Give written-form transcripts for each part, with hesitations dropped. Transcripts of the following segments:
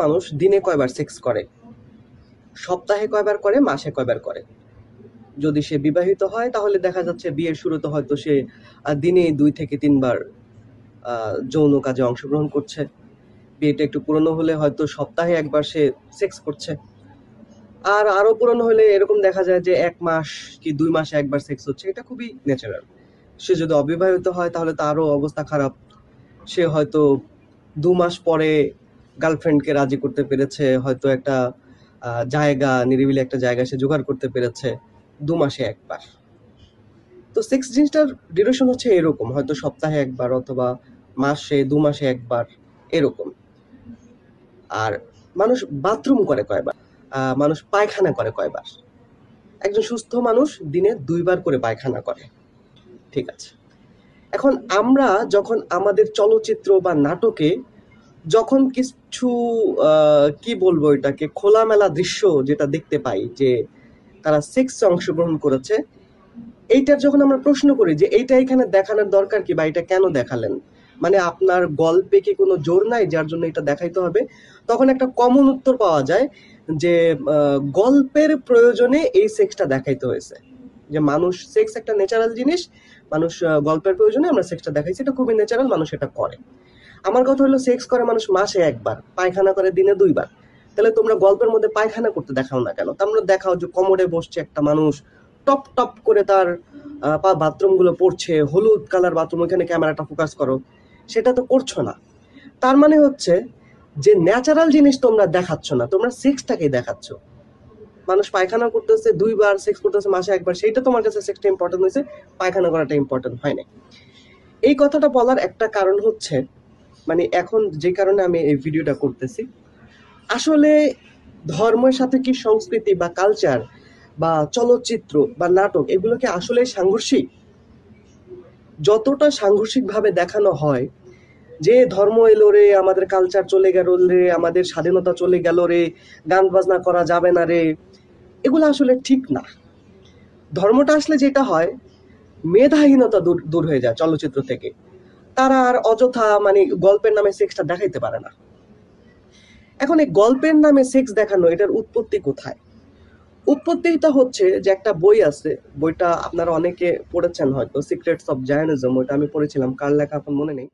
মানুষ দিনে কয়বার সেক্স করে, সপ্তাহে কয়বার করে, মাসে কয়বার করে? যদি সে বিবাহিত হয় তাহলে দেখা যাচ্ছে বিয়ের শুরুতে হয়তো সে দিনে 2 থেকে 3 বার যৌন কাজে অংশগ্রহণ করছে। বিয়েটা একটু পুরনো হলে হয়তো সপ্তাহে একবার সে সেক্স করছে। আর আরো পুরনো হলে এরকম দেখা যায় যে 1 মাস কি 2 মাসে একবার সেক্স হচ্ছে। এটা খুবই ন্যাচারাল। সে যদি অবিবাহিত হয় তাহলে তারও অবস্থা খারাপ। সে হয়তো 2 মাস পরে গার্লফ্রেন্ডকে রাজি করতে পেরেছে, হয়তো একটা জায়গা, নিরিবিলি একটা জায়গা সে জোগাড় করতে পেরেছে 2 মাসে একবার। তো সেক্স জিনিসটার ডিউরেশন হচ্ছে এরকম, হয়তো সপ্তাহে একবার অথবা মাসে 2 মাসে একবার এরকম। আর মানুষ বাথরুম করে কয়বার, মানুষ পায়খানা করে কয়বার? একজন সুস্থ মানুষ দিনে 2 বার করে পায়খানা করে, ঠিক আছে। এখন আমরা যখন আমাদের চলচ্চিত্র বা নাটকে যখন কিছু কি বলবো এটাকে, খোলামেলা দৃশ্য যেটা দেখতে পাই যে তারা সেক্সে অংশগ্রহণ করেছে, এইটার যখন আমরা প্রশ্ন করি যে এইটা এখানে দেখানোর দরকার কি বা এটা কেন দেখালেন, মানে আপনার গল্পে কি কোনো জোর নাই যার জন্য এটা দেখাইতে হবে, তখন একটা কমন উত্তর পাওয়া যায় যে গল্পের প্রয়োজনে এই সেক্সটা দেখাইতে হয়েছে। যে মানুষ, সেক্স একটা ন্যাচারাল জিনিস, মানুষ গল্পের প্রয়োজনে আমরা সেক্সটা দেখাইছি, এটা খুবই ন্যাচারাল, মানুষ এটা করে। আমার কথা হলো সেক্স করে মানুষ মাসে একবার, পায়খানা করে দিনে 2 বার। তাহলে তোমরা গল্পের মধ্যে পায়খানা করতে দেখাও না কেন? তোমরা দেখাও যে কোমরে বসছে একটা মানুষ, টপ টপ করে তার বাথরুম গুলো পড়ছে, হলুদ কালার বাথরুম, ওইখানে ক্যামেরাটা ফোকাস করো। সেটা তো করছো না। তার মানে হচ্ছে যে ন্যাচারাল জিনিস তোমরা দেখাচ্ছ না, তোমরা সেক্সটাকেই দেখাচ্ছ। মানুষ পায়খানা করতেছে 2 বার, সেক্স করতেছে মাসে একবার, সেইটা তোমার কাছে সেক্সটা ইম্পর্টেন্ট হয়েছে, পায়খানা করাটা ইম্পর্টেন্ট হয় না। এই কথাটা বলার একটা কারণ হচ্ছে, মানে এখন যে কারণে আমি এই ভিডিওটা করতেছি, আসলে ধর্মের সাথে কি সংস্কৃতি বা কালচার বা চলচ্চিত্র বা নাটক এগুলো কি আসলে সাংঘর্ষিক? যতটা সাংঘর্ষিকভাবে দেখানো হয় যে ধর্ম এলো রে, আমাদের কালচার চলে গেল রে, আমাদের স্বাধীনতা চলে গেল রে, গান বাজনা করা যাবে না রে, এগুলো আসলে ঠিক না। ধর্মটা আসলে যেটা হয়, মেধাহীনতা দূর দূর হয়ে যায় চলচ্চিত্র থেকে। তারা আর অযথা মানে গল্পের নামে সেক্সটা দেখাইতে পারে না। এখন এই গল্পের নামে সেক্স দেখানো, এটার উৎপত্তি কোথায়? উৎপত্তিটা হচ্ছে যে একটা বই আছে, বইটা আপনারা অনেকে পড়েছেন হয়তো, সিক্রেটস অফ জায়নিজম, ওইটা আমি পড়েছিলাম, কার লেখা এখন মনে নেই।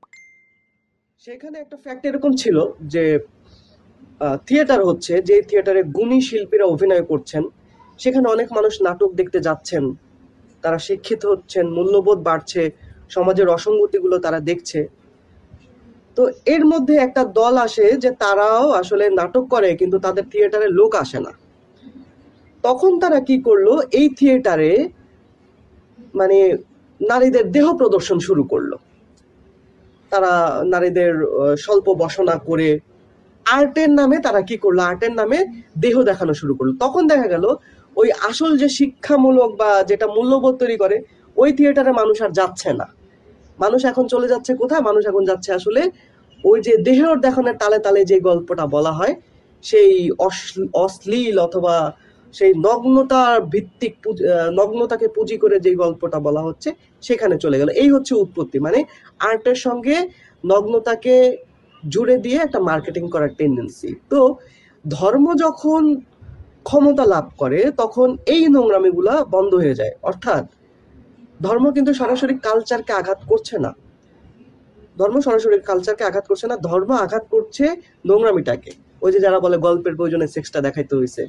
সেখানে একটা ফ্যাক্ট এরকম ছিল যে থিয়েটার হচ্ছে, যে থিয়েটারে গুণী শিল্পীরা অভিনয় করছেন, সেখানে অনেক মানুষ নাটক দেখতে যাচ্ছেন, তারা শিক্ষিত হচ্ছেন, মূল্যবোধ বাড়ছে, সমাজের অসঙ্গতিগুলো তারা দেখছে। তো এর মধ্যে একটা দল আসে যে তারাও আসলে নাটক করে কিন্তু তাদের থিয়েটারে লোক আসে না। তখন তারা কি করলো, এই থিয়েটারে মানে নারীদের দেহ প্রদর্শন শুরু করলো। তারা নারীদের স্বল্প বসনা করে আর্টের নামে তারা কি করলো, আর্টের নামে দেহ দেখানো শুরু করলো। তখন দেখা গেল ওই আসল যে শিক্ষামূলক বা যেটা মূল্যবোধ তৈরি করে, ওই থিয়েটারে মানুষ আর যাচ্ছে না। মানুষ এখন চলে যাচ্ছে কোথায়? মানুষ এখন যাচ্ছে আসলে ওই যে দেহের দেখানোর তালে তালে যে গল্পটা বলা হয়, সেই অশ্লীল অথবা সেই নগ্নতা ভিত্তিক নগ্নতাকে পুঁজি করে যে গল্পটা বলা হচ্ছে, সেখানে চলে গেল। এই হচ্ছে উৎপত্তি, মানে আর্টের সঙ্গে নগ্নতাকে জুড়ে দিয়ে একটা মার্কেটিং করার টেন্ডেন্সি। তো ধর্ম যখন ক্ষমতা লাভ করে তখন এই নোংরামিগুলা বন্ধ হয়ে যায়। অর্থাৎ ধর্ম কিন্তু সরাসরি কালচারকে আঘাত করছে না, ধর্ম আঘাত করছে না, ধর্ম আঘাত করছে নোংরামিটাকে। ওই যে যারা বলে গল্পের প্রয়োজনে সেক্সটা দেখাইতে হয়েছে,